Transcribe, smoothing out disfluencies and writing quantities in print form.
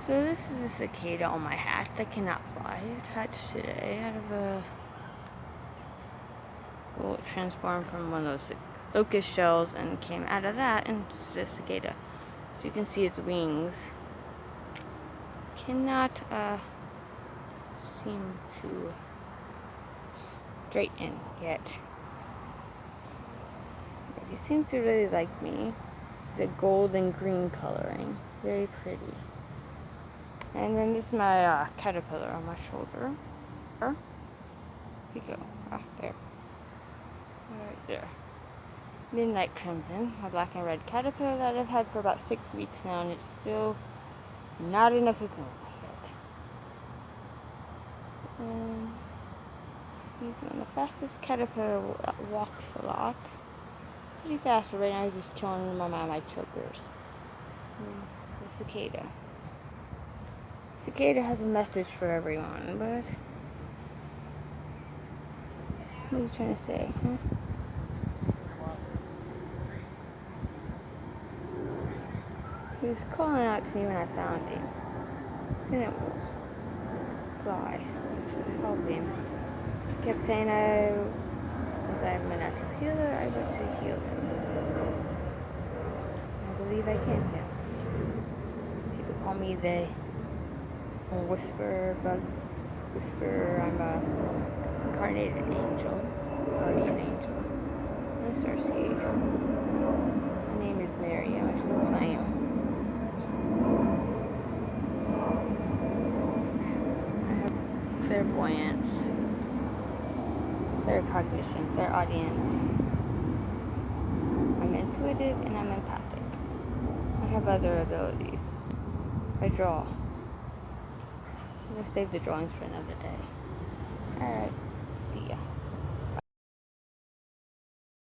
So this is a cicada on my hat that cannot fly. It hatched today out of a... Well, it transformed from one of those locust shells and came out of that into the cicada. So you can see its wings. Cannot seem to straighten yet. But he seems to really like me. It's a gold and green coloring. Very pretty. And then this is my caterpillar on my shoulder. Here you go. There. Right there. Midnight Crimson, my black and red caterpillar that I've had for about 6 weeks now, and it's still not in a cocoon yet. And he's one of the fastest caterpillar that walks a lot. Pretty fast, but right now he's just chilling in my chokers. The cicada. Cicada has a message for everyone, but what are you trying to say, huh? He was calling out to me when I found him. Couldn't fly to help him. He kept saying, since I'm a natural healer, I want to heal him. I believe I can heal. People call me the whisperer, bugs whisperer. I'm a incarnated angel, guardian angel. I'm a starseed. My name is Mary. I'm actually playing. Clairvoyance, claircognition, clairaudience. I'm intuitive and I'm empathic. I have other abilities. I draw. I'm gonna save the drawings for another day. Alright, see ya.